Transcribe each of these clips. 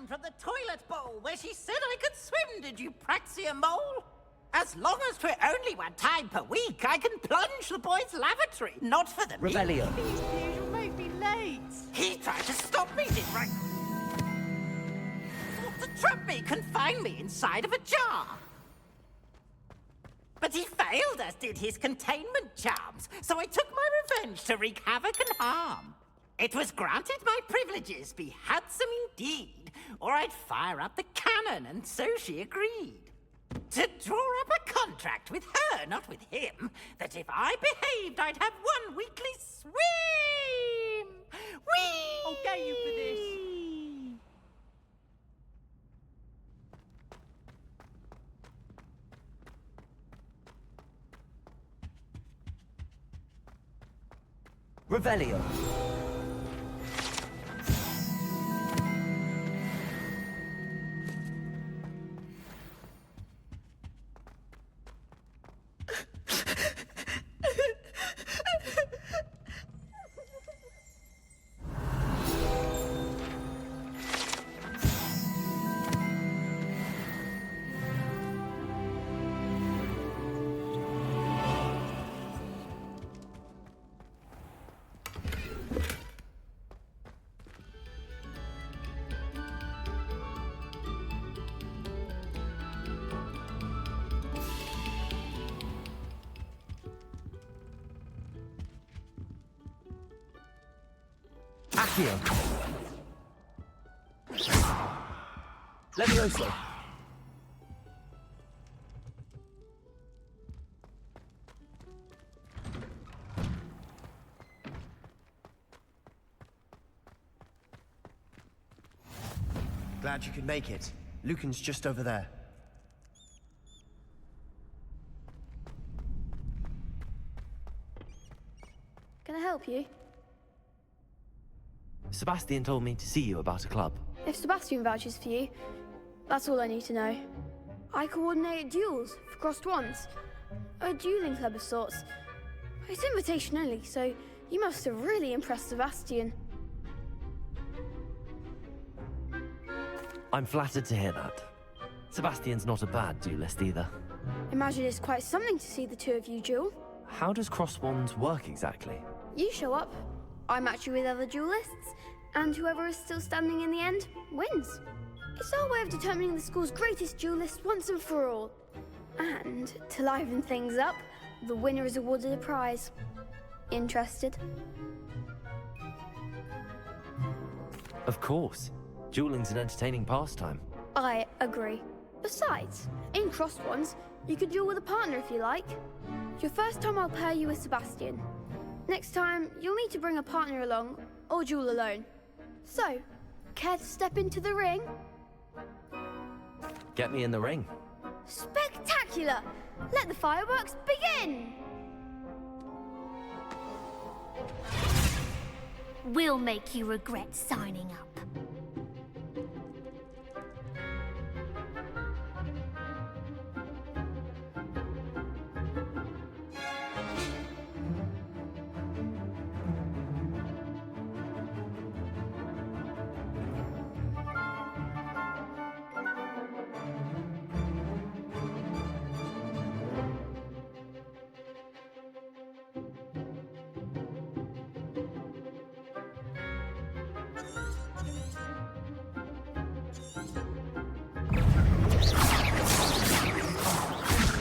From the toilet bowl where she said I could swim, did you praxia mole? As long as 'twere only one time per week, I can plunge the boys' lavatory, not for the Rebellion. Please, you'll make me late. He tried to stop me, did right? Thought to trap me, confine me inside of a jar. But he failed, as did his containment charms, so I took my revenge to wreak havoc and harm. It was granted my privileges be handsome indeed, or I'd fire up the cannon, and so she agreed. To draw up a contract with her, not with him, that if I behaved, I'd have one weekly swim! Whee! I'll get you for this. Revelio. Accio. Levioso. Glad you could make it. Lucan's just over there. Can I help you? Sebastian told me to see you about a club. If Sebastian vouches for you, that's all I need to know. I coordinate duels for crossed wands. A dueling club of sorts. It's invitation only, so you must have really impressed Sebastian. I'm flattered to hear that. Sebastian's not a bad duelist either. Imagine it's quite something to see the two of you duel. How does cross wands work exactly? You show up, I match you with other duelists, and whoever is still standing in the end wins. It's our way of determining the school's greatest duelist once and for all. And to liven things up, the winner is awarded a prize. Interested? Of course. Dueling's an entertaining pastime. I agree. Besides, in crossed ones, you could duel with a partner if you like. Your first time I'll pair you with Sebastian. Next time, you'll need to bring a partner along, or duel alone. So, care to step into the ring? Get me in the ring. Spectacular! Let the fireworks begin! We'll make you regret signing up.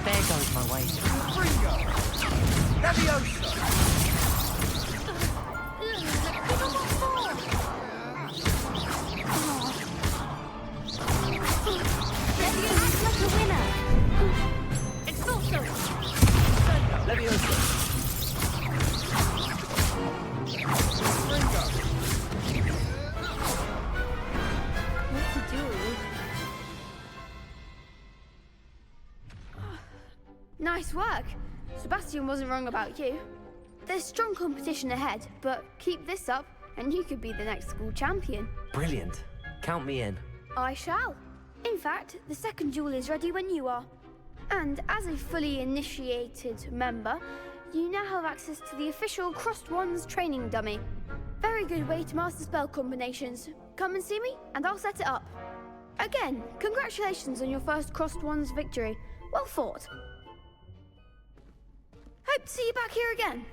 There goes my wager. Nice work. Sebastian wasn't wrong about you. There's strong competition ahead, but keep this up and you could be the next school champion. Brilliant. Count me in. I shall. In fact, the second duel is ready when you are. And as a fully initiated member, you now have access to the official Crossed Wands training dummy. Very good way to master spell combinations. Come and see me, and I'll set it up. Again, congratulations on your first Crossed Wands victory. Well fought. Hope to see you back here again.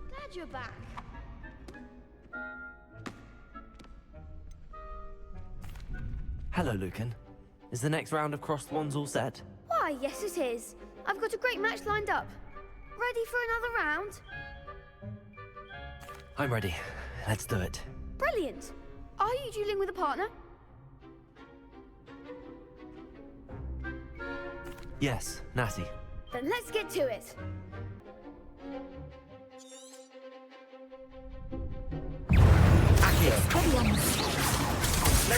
Glad you're back. Hello, Lucan. Is the next round of Crossed Wands all set? Why, yes it is. I've got a great match lined up. Ready for another round? I'm ready. Let's do it. Brilliant. Are you dueling with a partner? Yes, Natty. Then let's get to it.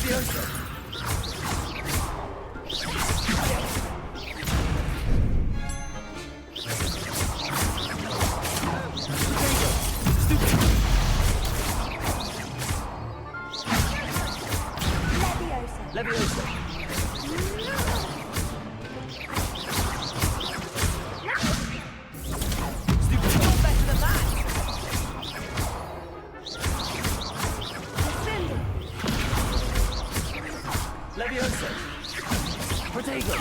Leviosa! Leviosa! Leviosa! Protego!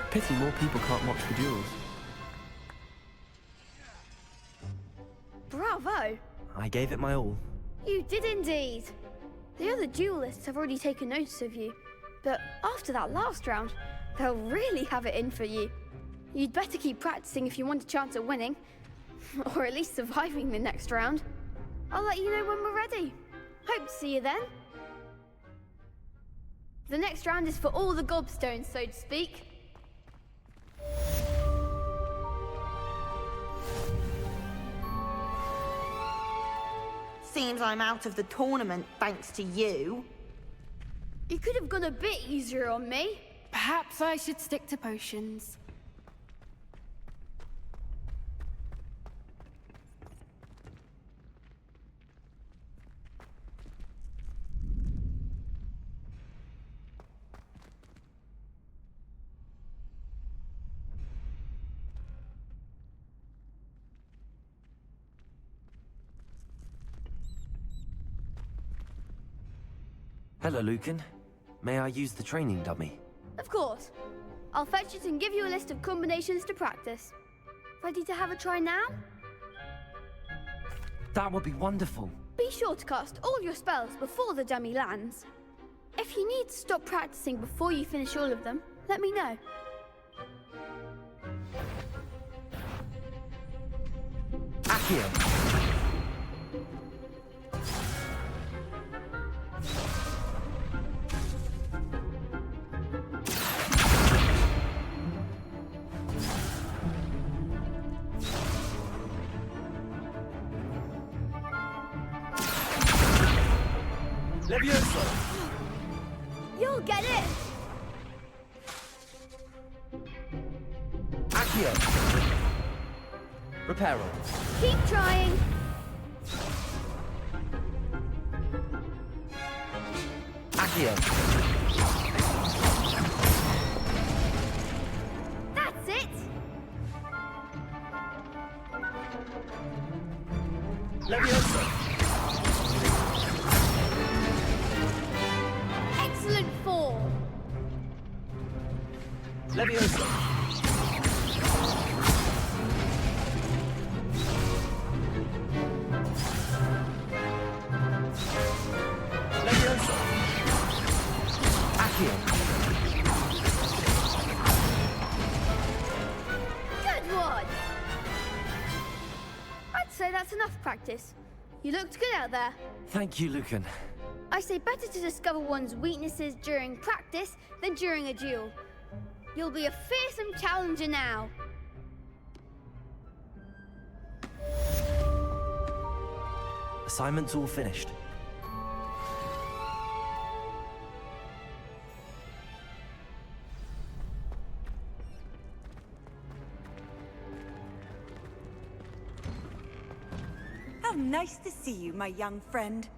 Pity more people can't watch the duels. Bravo! I gave it my all. You did indeed. The other duelists have already taken notice of you, but after that last round, they'll really have it in for you. You'd better keep practicing if you want a chance at winning, or at least surviving the next round. I'll let you know when we're ready. Hope to see you then. The next round is for all the gobstones, so to speak. Seems I'm out of the tournament thanks to you. You could have gone a bit easier on me. Perhaps I should stick to potions. Hello, Lucan. May I use the training dummy? Of course. I'll fetch it and give you a list of combinations to practice. Ready to have a try now? That would be wonderful. Be sure to cast all your spells before the dummy lands. If you need to stop practicing before you finish all of them, let me know. Accio! Leviosa! You'll get it! Accio! Reparo. Keep trying! Accio! That's it! Leviosa! Excellent fall! Leviosa! Leviosa! Accio! Good one! I'd say that's enough practice. You looked good out there. Thank you, Lucan. I say better to discover one's weaknesses during practice than during a duel. You'll be a fearsome challenger now. Assignment's all finished. How nice to see you, my young friend.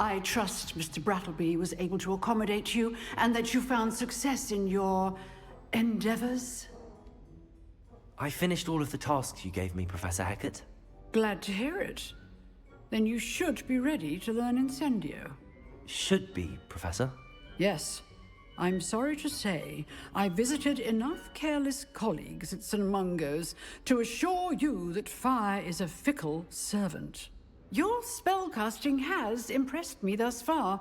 I trust Mr. Brattleby was able to accommodate you and that you found success in your endeavors. I finished all of the tasks you gave me, Professor Hecat. Glad to hear it. Then you should be ready to learn Incendio. Should be, Professor. Yes. I'm sorry to say, I visited enough careless colleagues at St. Mungo's to assure you that fire is a fickle servant. Your spellcasting has impressed me thus far,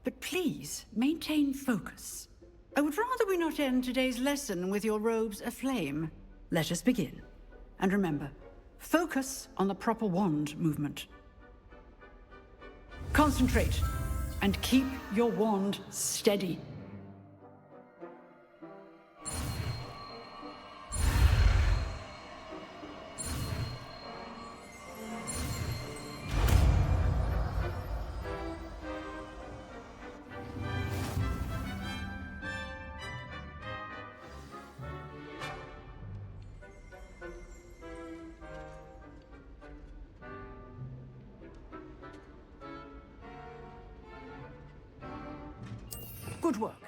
but please maintain focus. I would rather we not end today's lesson with your robes aflame. Let us begin. And remember, focus on the proper wand movement. Concentrate, and keep your wand steady. Good work.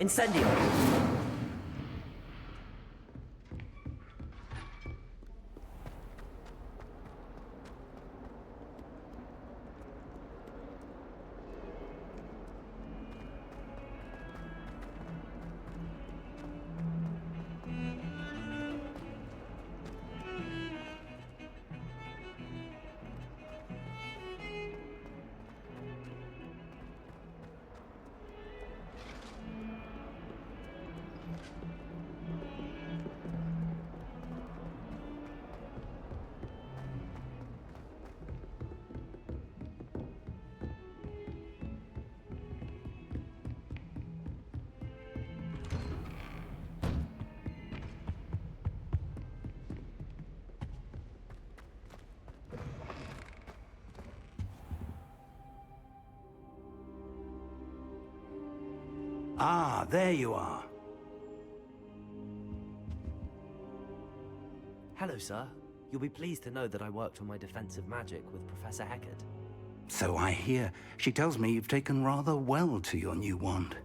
Incendio! Ah, there you are. Hello, sir. You'll be pleased to know that I worked on my defensive magic with Professor Heckard. So I hear. She tells me you've taken rather well to your new wand.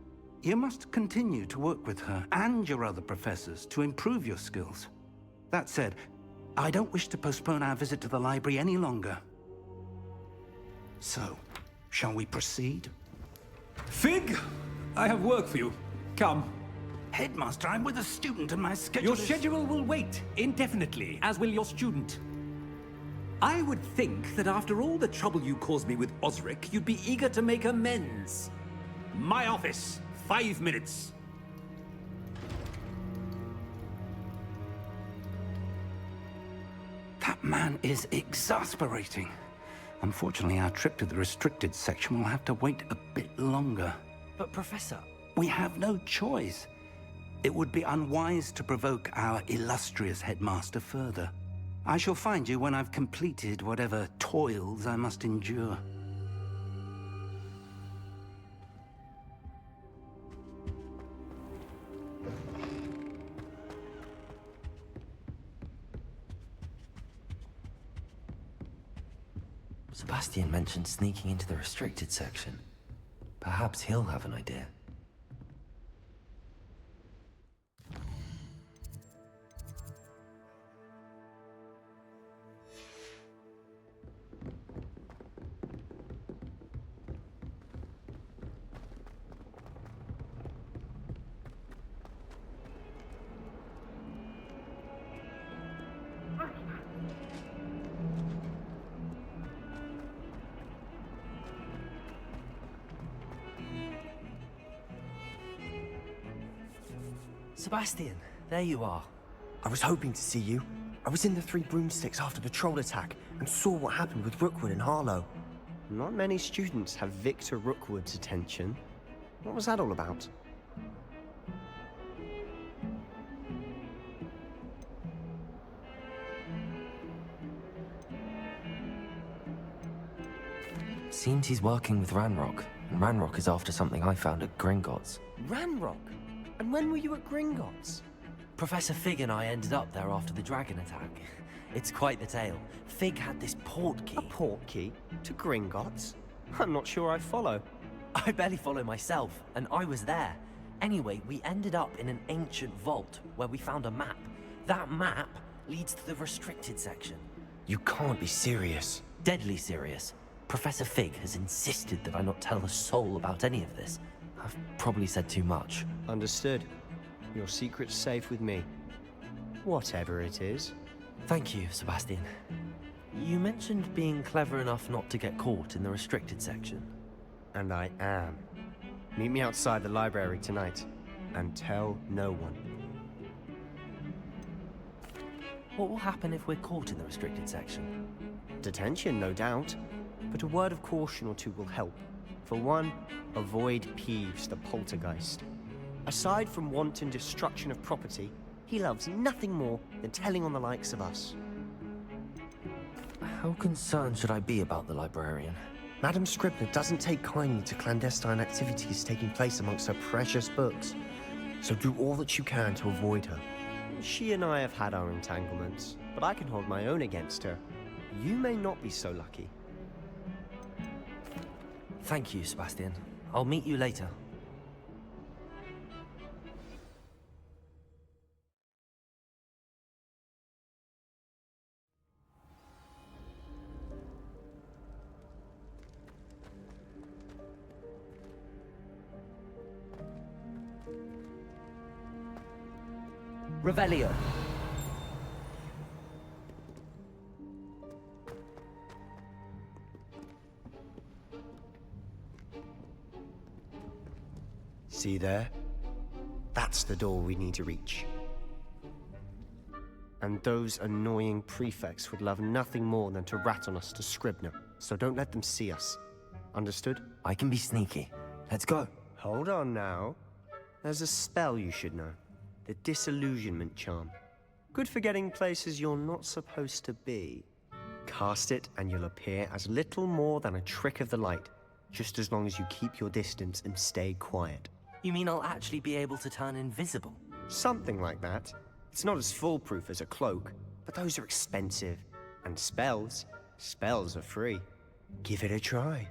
You must continue to work with her and your other professors to improve your skills. That said, I don't wish to postpone our visit to the library any longer. So, shall we proceed? Fig, I have work for you. Come. Headmaster, I'm with a student and my schedule Your schedule will wait indefinitely, as will your student. I would think that after all the trouble you caused me with Osric, you'd be eager to make amends. My office, 5 minutes. That man is exasperating. Unfortunately, our trip to the restricted section will have to wait a bit longer. But Professor... We have no choice. It would be unwise to provoke our illustrious headmaster further. I shall find you when I've completed whatever toils I must endure. Sebastian mentioned sneaking into the restricted section. Perhaps he'll have an idea. Sebastian, there you are. I was hoping to see you. I was in the Three Broomsticks after the troll attack and saw what happened with Rookwood and Harlow. Not many students have Victor Rookwood's attention. What was that all about? Seems he's working with Ranrock, and Ranrock is after something I found at Gringotts. Ranrock? And when were you at Gringotts? Professor Fig and I ended up there after the dragon attack. It's quite the tale. Fig had this port key. A port key? To Gringotts? I'm not sure I follow. I barely follow myself, and I was there. Anyway, we ended up in an ancient vault where we found a map. That map leads to the restricted section. You can't be serious. Deadly serious. Professor Fig has insisted that I not tell a soul about any of this. I've probably said too much. Understood. Your secret's safe with me. Whatever it is. Thank you, Sebastian. You mentioned being clever enough not to get caught in the restricted section. And I am. Meet me outside the library tonight, and tell no one. What will happen if we're caught in the restricted section? Detention, no doubt. But a word of caution or two will help. For one, avoid Peeves, the poltergeist. Aside from wanton destruction of property, he loves nothing more than telling on the likes of us. How concerned should I be about the librarian? Madame Scribner doesn't take kindly to clandestine activities taking place amongst her precious books. So do all that you can to avoid her. She and I have had our entanglements, but I can hold my own against her. You may not be so lucky. Thank you, Sebastian. I'll meet you later. Revelio. See there? That's the door we need to reach. And those annoying prefects would love nothing more than to rat on us to Scribner, so don't let them see us. Understood? I can be sneaky. Let's go. Hold on now. There's a spell you should know. The Disillusionment Charm. Good for getting places you're not supposed to be. Cast it and you'll appear as little more than a trick of the light, just as long as you keep your distance and stay quiet. You mean I'll actually be able to turn invisible? Something like that. It's not as foolproof as a cloak, but those are expensive. And spells are free. Give it a try.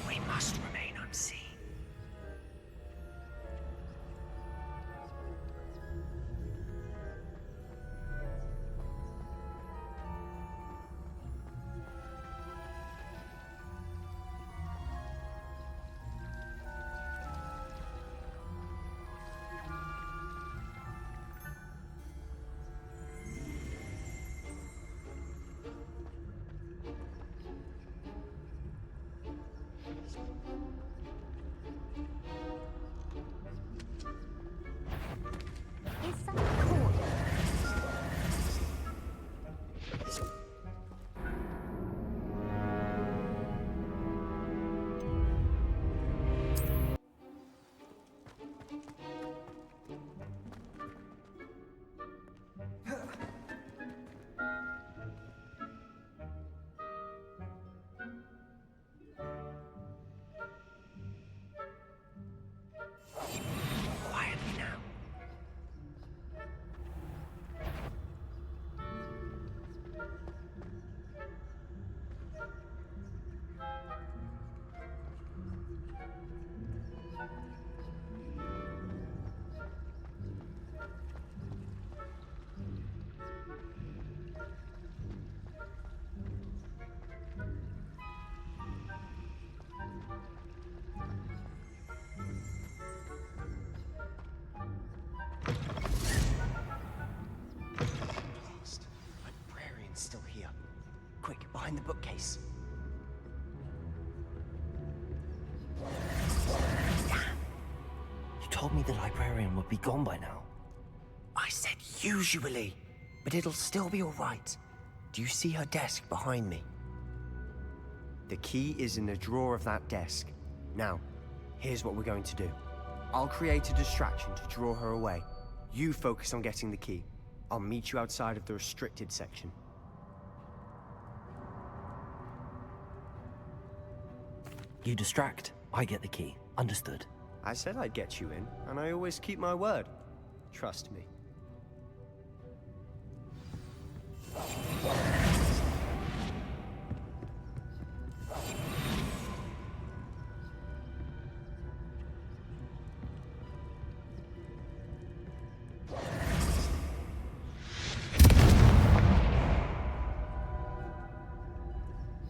We must remain unseen. Is that a corner? Quietly now. Lost. Librarian's still here. Quick, behind the bookcase. You told me the librarian would be gone by now. I said usually, but it'll still be all right. Do you see her desk behind me? The key is in the drawer of that desk. Now, here's what we're going to do. I'll create a distraction to draw her away. You focus on getting the key. I'll meet you outside of the restricted section. You distract, I get the key. Understood. I said I'd get you in, and I always keep my word. Trust me.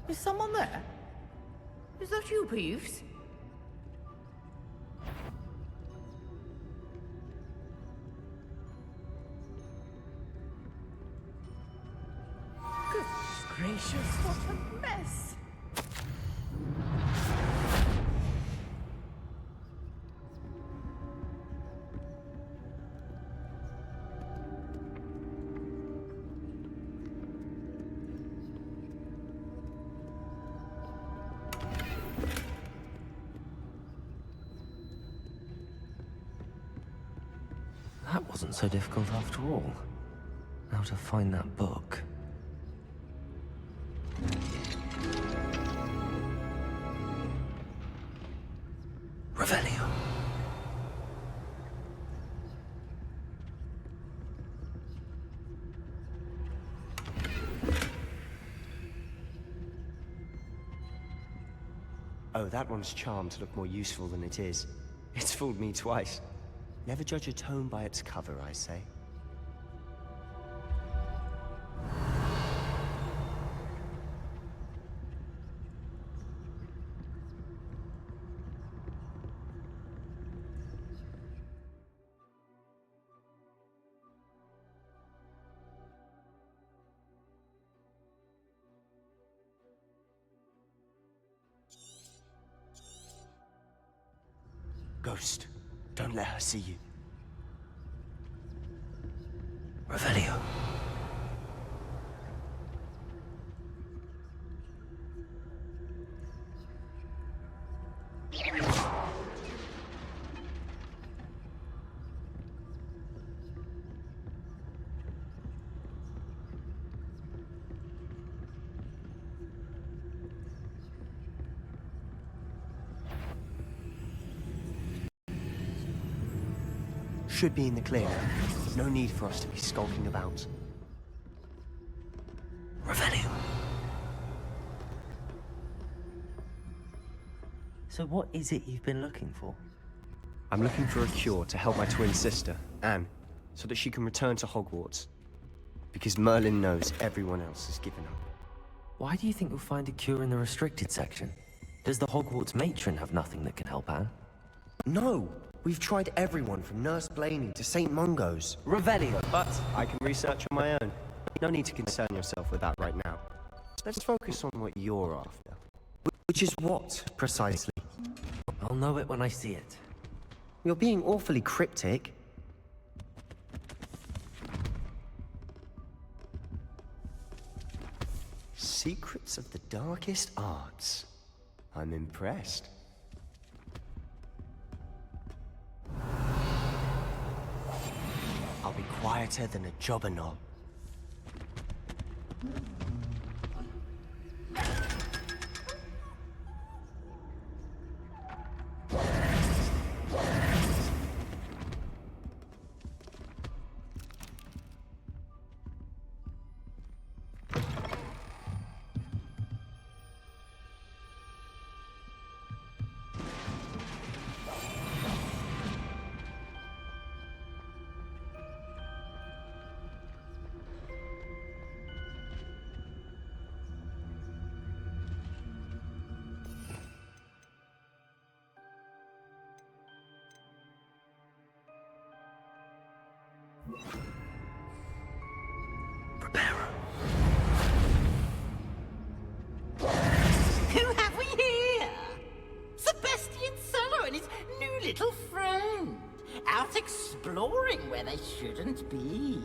Is someone there? Is that you, Peeves? Goodness gracious, what a mess! That wasn't so difficult after all. Now to find that book. Revelio. Oh, that one's charmed to look more useful than it is. It's fooled me twice. Never judge a tome by its cover, I say. Ghost, don't let her see you. Revelio. Should be in the clear. No need for us to be skulking about. Revelio. So what is it you've been looking for? I'm looking for a cure to help my twin sister, Anne, so that she can return to Hogwarts. Because Merlin knows everyone else has given up. Why do you think you'll find a cure in the restricted section? Does the Hogwarts matron have nothing that can help Anne? No! We've tried everyone from Nurse Blaney to St. Mungo's. Revelio. But I can research on my own. No need to concern yourself with that right now. Let's focus on what you're after. Which is what, precisely? I'll know it when I see it. You're being awfully cryptic. Secrets of the darkest arts. I'm impressed. I'll be quieter than a jobberknoll. Who have we here? Sebastian Sallow and his new little friend. Out exploring where they shouldn't be.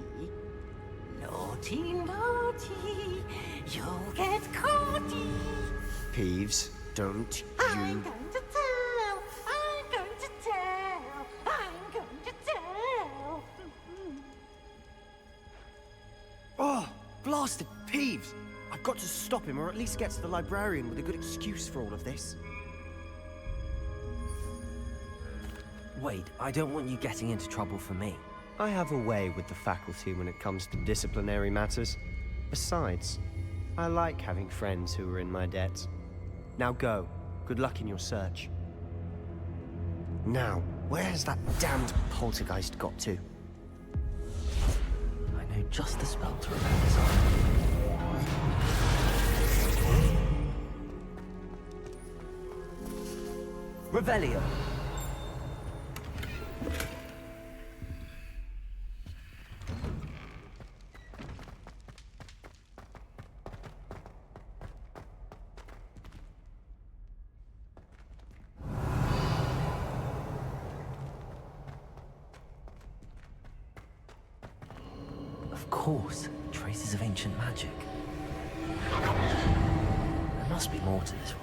Naughty, naughty, you'll get caughty. Peeves, don't I'm going to tell, I'm going to tell, I'm going to tell. Oh, blasted Peeves! I've got to stop him, or at least get to the librarian with a good excuse for all of this. Wait, I don't want you getting into trouble for me. I have a way with the faculty when it comes to disciplinary matters. Besides, I like having friends who are in my debt. Now go. Good luck in your search. Now, where has that damned poltergeist got to? I know just the spell to remember. Revelio. Of course, traces of ancient magic. There must be more to this room.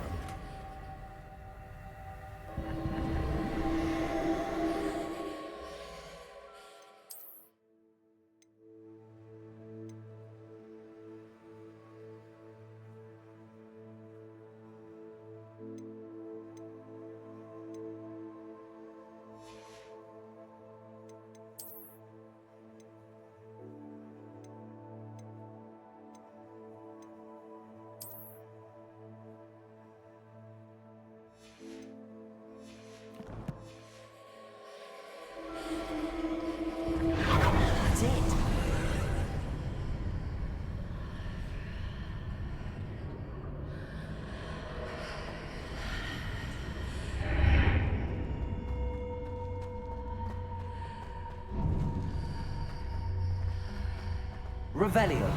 Revelio.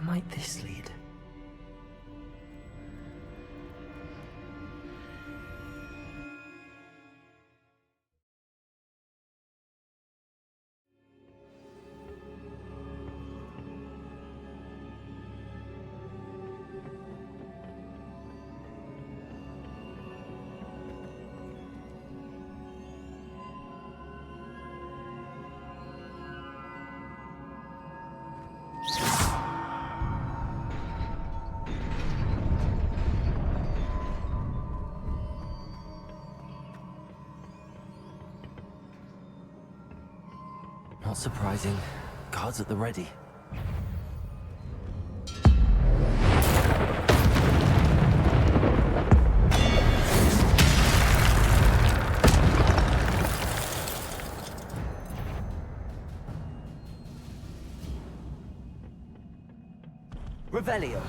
Where might this lead? Not surprising. Guards at the ready. Revelio.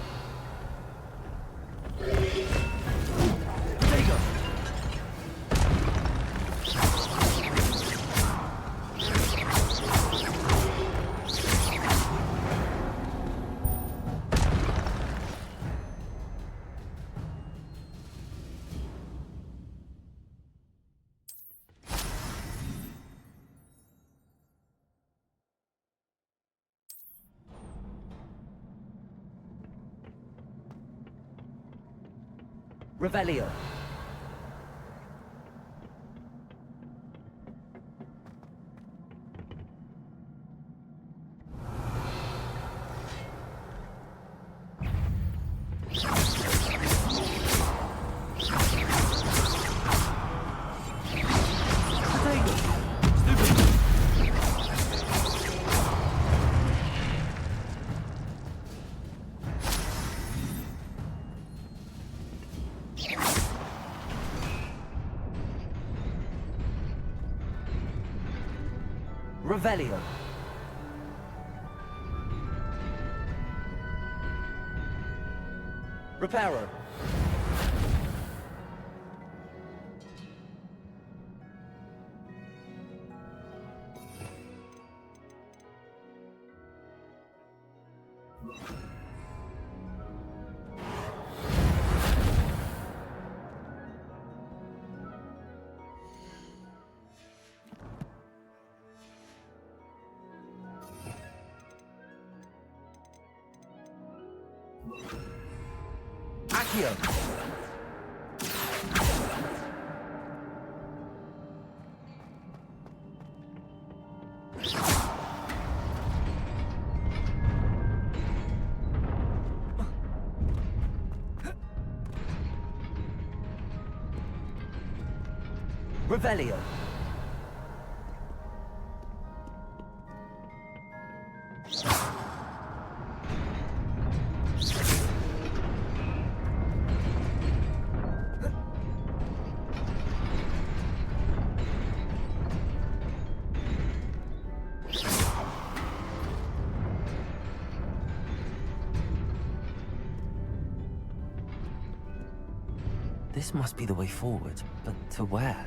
Revelio. Revelio. Reparo. Accio. Revelio. This must be the way forward, but to where?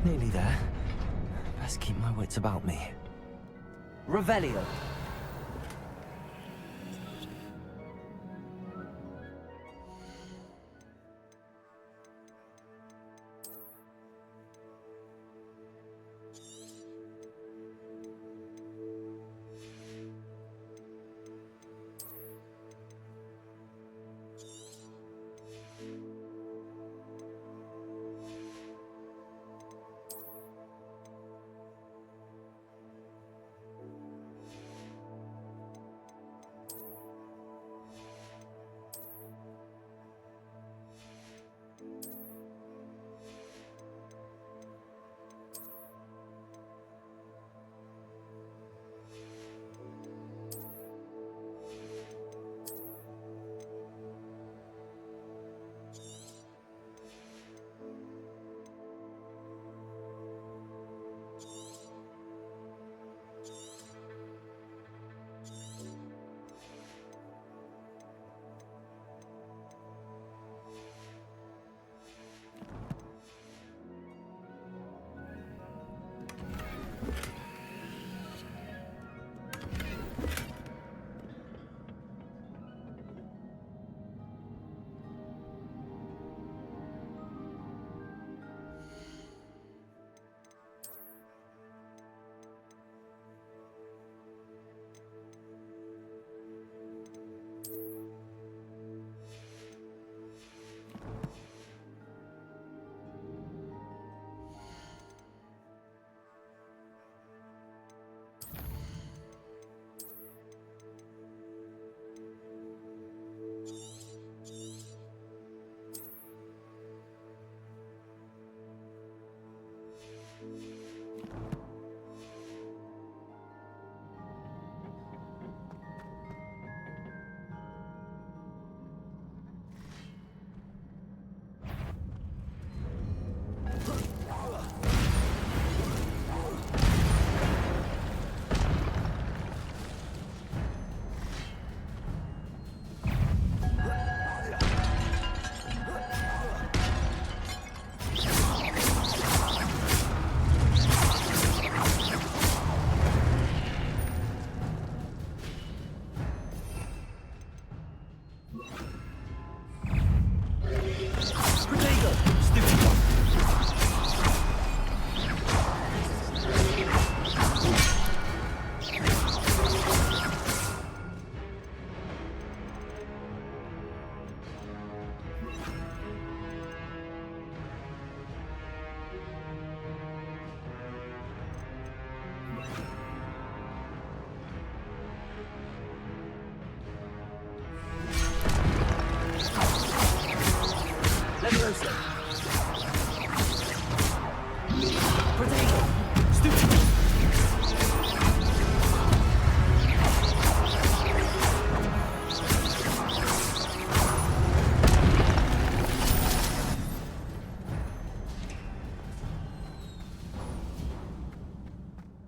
Nearly there. Best keep my wits about me. Revelio.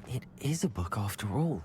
It is a book after all.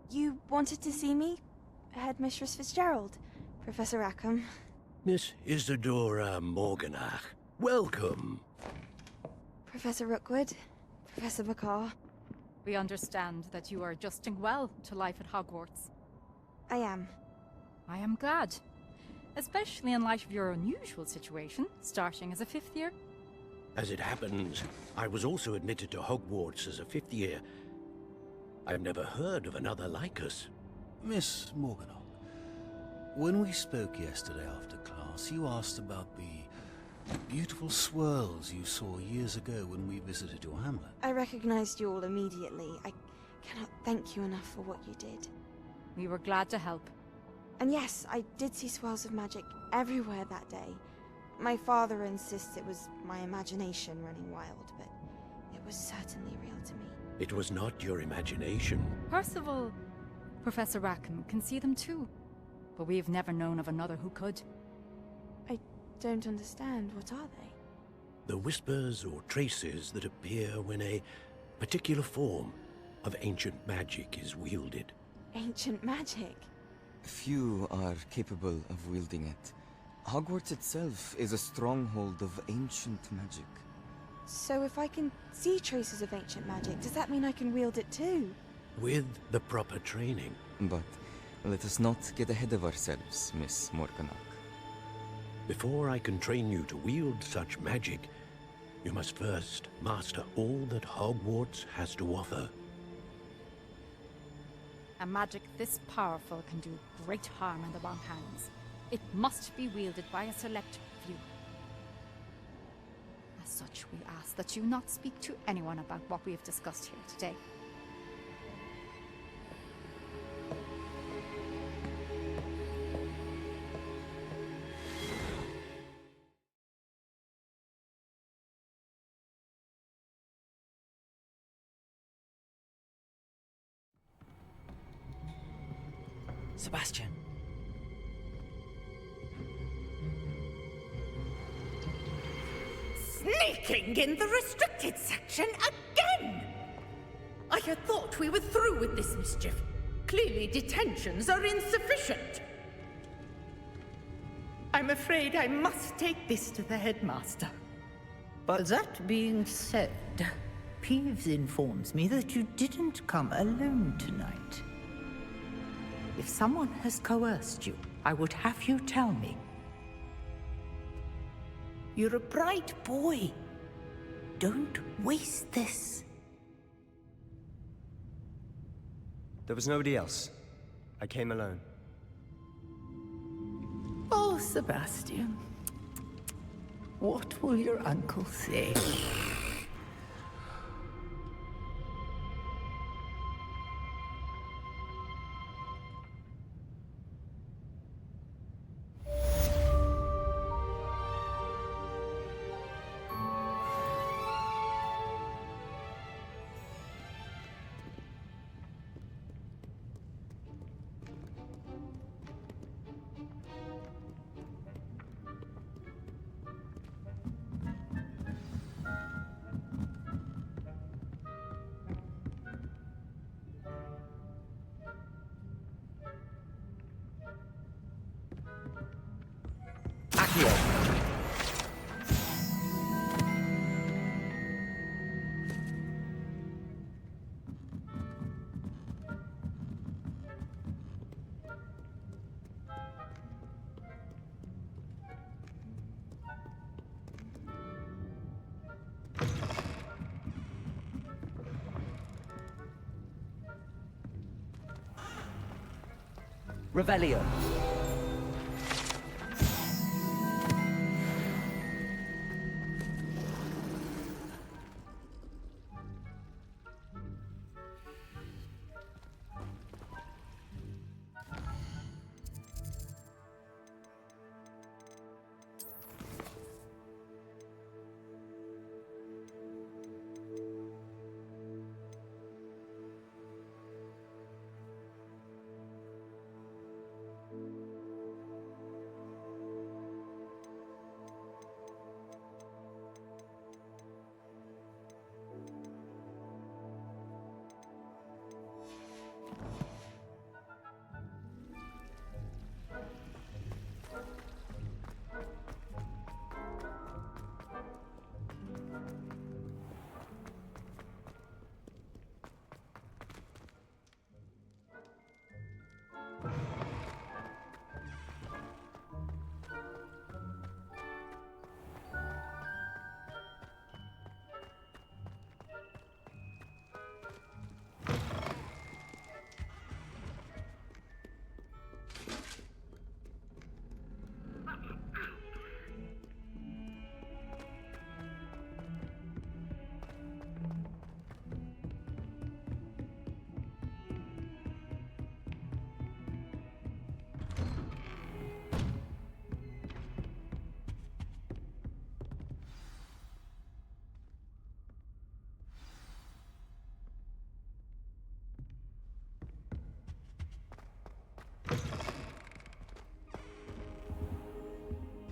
You wanted to see me? Headmistress Fitzgerald, Professor Rackham. Miss Isadora Morganach, welcome. Professor Rookwood, Professor McCaw. We understand that you are adjusting well to life at Hogwarts. I am. I am glad. Especially in light of your unusual situation, starting as a 5th year. As it happens, I was also admitted to Hogwarts as a 5th year. I've never heard of another like us. Miss Morganach, when we spoke yesterday after class, you asked about the beautiful swirls you saw years ago when we visited your hamlet. I recognized you all immediately. I cannot thank you enough for what you did. We were glad to help. And yes, I did see swirls of magic everywhere that day. My father insists it was my imagination running wild, but it was certainly real to me. It was not your imagination. Percival, Professor Rackham can see them too. But we have never known of another who could. I don't understand. What are they? The whispers or traces that appear when a particular form of ancient magic is wielded. Ancient magic? Few are capable of wielding it. Hogwarts itself is a stronghold of ancient magic. So if I can see traces of ancient magic, does that mean I can wield it too? With the proper training. But let us not get ahead of ourselves, Miss Morganach. Before I can train you to wield such magic, you must first master all that Hogwarts has to offer. A magic this powerful can do great harm in the wrong hands. It must be wielded by a select few. As such, we ask that you not speak to anyone about what we have discussed here today. Sebastian. Sneaking in the restricted section again! I had thought we were through with this mischief. Clearly detentions are insufficient. I'm afraid I must take this to the headmaster. But that being said, Peeves informs me that you didn't come alone tonight. If someone has coerced you, I would have you tell me. You're a bright boy. Don't waste this. There was nobody else. I came alone. Oh, Sebastian. What will your uncle say? Revelio.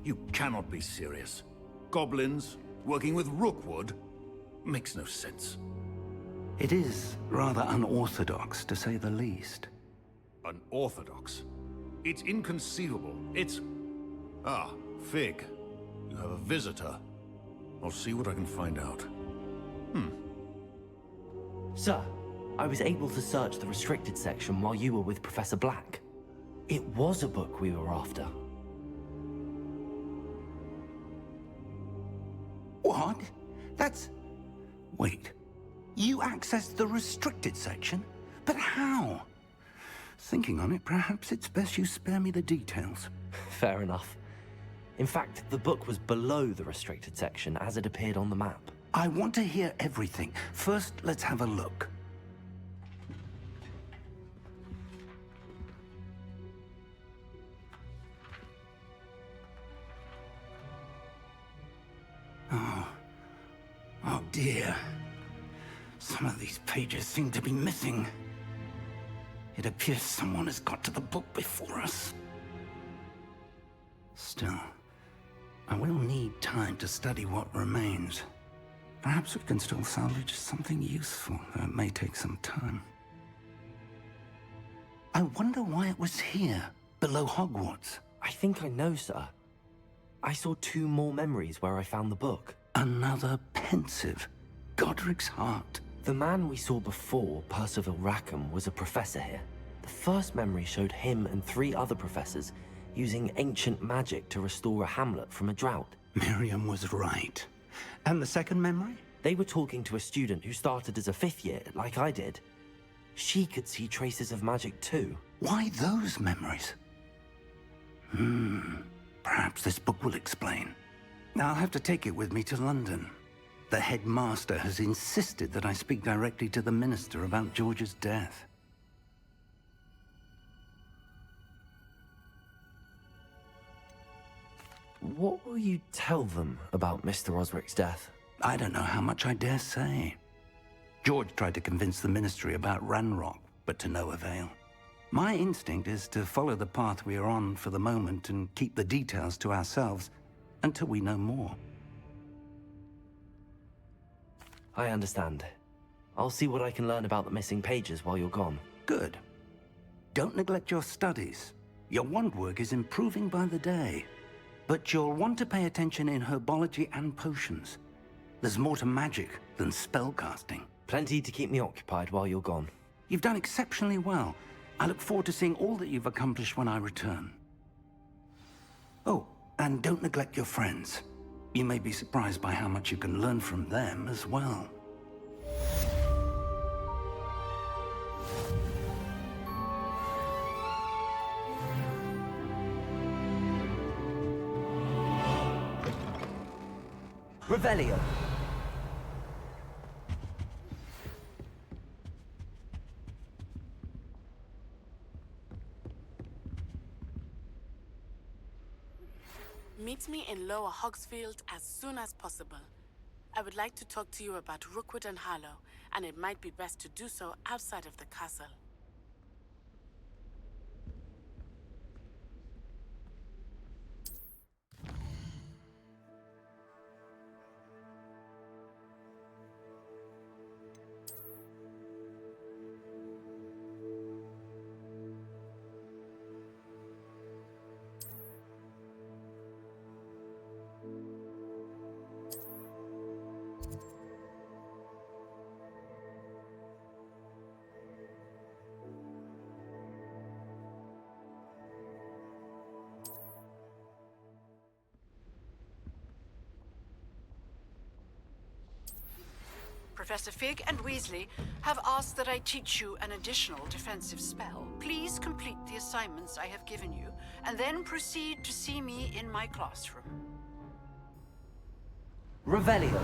You cannot be serious. Goblins working with Rookwood makes no sense. It is rather unorthodox, to say the least. Unorthodox? It's inconceivable. It's... Ah, Fig. You have a visitor. I'll see what I can find out. Sir, I was able to search the restricted section while you were with Professor Black. It was a book we were after. What? That's... Wait. You accessed the restricted section? But how? Thinking on it, perhaps it's best you spare me the details. Fair enough. In fact, the book was below the restricted section as it appeared on the map. I want to hear everything. First, let's have a look. Oh dear. Some of these pages seem to be missing. It appears someone has got to the book before us. Still, I will need time to study what remains. Perhaps we can still salvage something useful, though it may take some time. I wonder why it was here, below Hogwarts. I think I know, sir. I saw 2 more memories where I found the book. Another pensive. Godric's heart. The man we saw before, Percival Rackham, was a professor here. The first memory showed him and 3 other professors using ancient magic to restore a hamlet from a drought. Miriam was right. And the second memory? They were talking to a student who started as a 5th year, like I did. She could see traces of magic too. Why those memories? Perhaps this book will explain. I'll have to take it with me to London. The headmaster has insisted that I speak directly to the minister about George's death. What will you tell them about Mr. Osric's death? I don't know how much I dare say. George tried to convince the ministry about Ranrock, but to no avail. My instinct is to follow the path we are on for the moment and keep the details to ourselves until we know more. I understand. I'll see what I can learn about the missing pages while you're gone. Good. Don't neglect your studies. Your wand work is improving by the day. But you'll want to pay attention in herbology and potions. There's more to magic than spellcasting. Plenty to keep me occupied while you're gone. You've done exceptionally well. I look forward to seeing all that you've accomplished when I return. Oh, and don't neglect your friends. You may be surprised by how much you can learn from them as well. Revelio. Meet me in Lower Hogsfield as soon as possible. I would like to talk to you about Rookwood and Harlow, and it might be best to do so outside of the castle. Professor Fig and Weasley have asked that I teach you an additional defensive spell. Please complete the assignments I have given you, and then proceed to see me in my classroom. Revelio.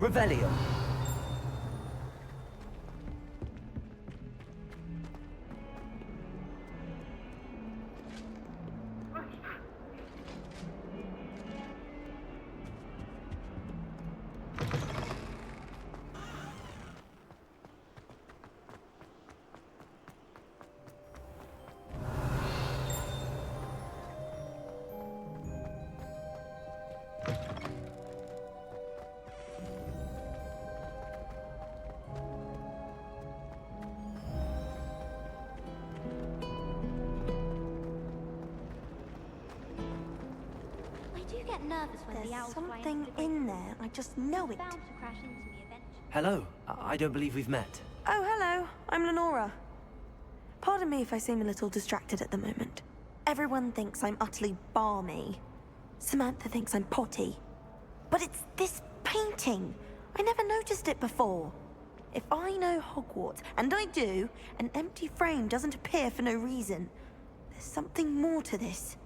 Revelio. Nervous when There's the owls something in there. I just know it. Bound to crash into me eventually. Hello. I don't believe we've met. Oh, hello. I'm Lenora. Pardon me if I seem a little distracted at the moment. Everyone thinks I'm utterly balmy. Samantha thinks I'm potty. But it's this painting. I never noticed it before. If I know Hogwarts, and I do, an empty frame doesn't appear for no reason. There's something more to this.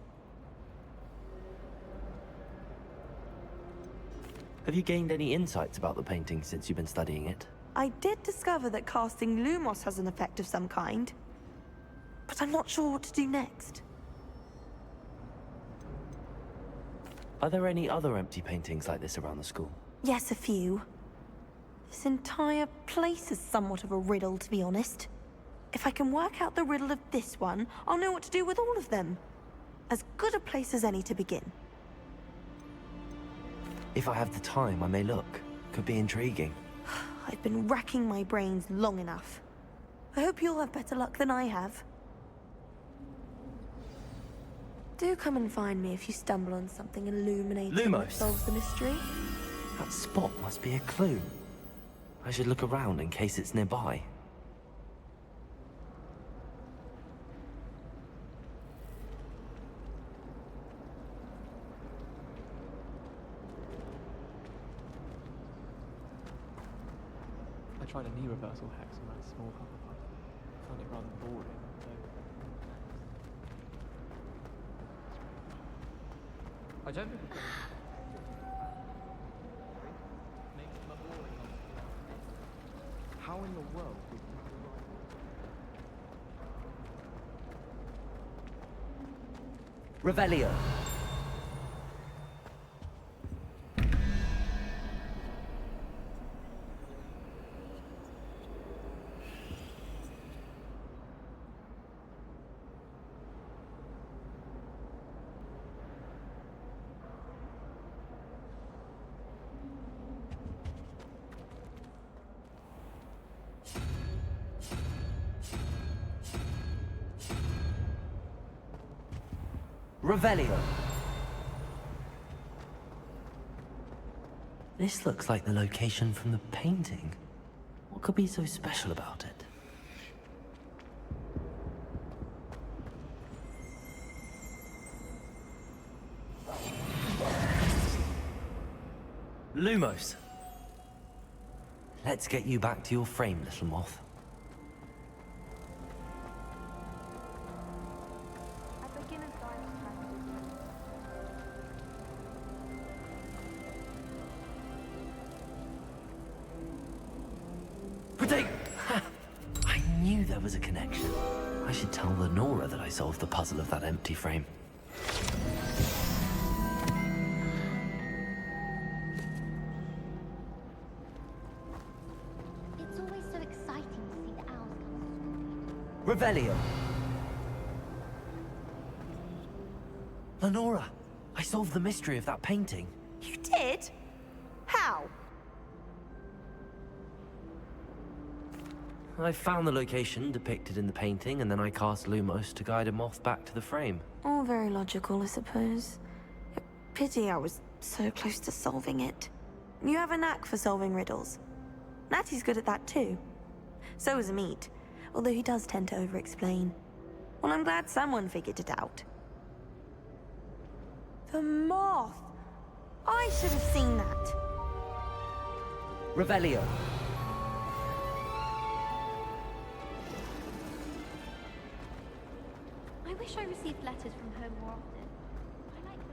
Have you gained any insights about the painting since you've been studying it? I did discover that casting Lumos has an effect of some kind. But I'm not sure what to do next. Are there any other empty paintings like this around the school? Yes, a few. This entire place is somewhat of a riddle, to be honest. If I can work out the riddle of this one, I'll know what to do with all of them. As good a place as any to begin. If I have the time, I may look. Could be intriguing. I've been racking my brains long enough. I hope you'll have better luck than I have. Do come and find me if you stumble on something illuminating that Lumos. solves the mystery. That spot must be a clue. I should look around in case it's nearby. I tried a knee reversal hex on that small Hufflepuff. I found it rather boring, though. I don't think we've got makes them a boring on. How in the world did you Revelio. Revelio. This looks like the location from the painting. What could be so special about it? Lumos. Let's get you back to your frame, little moth. I knew there was a connection. I should tell Lenora that I solved the puzzle of that empty frame. It's always so exciting to see the owls come. Revelio. Lenora, I solved the mystery of that painting. You did? How? I found the location depicted in the painting, and then I cast Lumos to guide a moth back to the frame. All very logical, I suppose. Pity I was so close to solving it. You have a knack for solving riddles. Natty's good at that too. So is Amit, although he does tend to over-explain. Well, I'm glad someone figured it out. The moth! I should have seen that. Revelio. I wish I received letters from home more often. I like the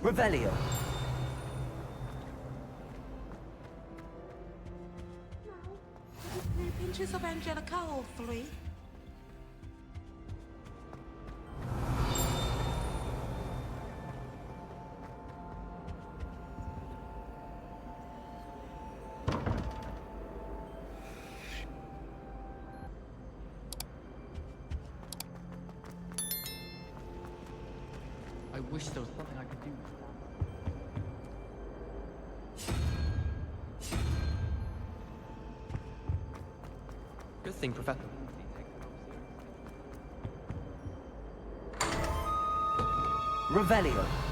Revelio. Pinches of Angelica, hopefully. I wish there was something I could do. Good thing, Professor. Revelio.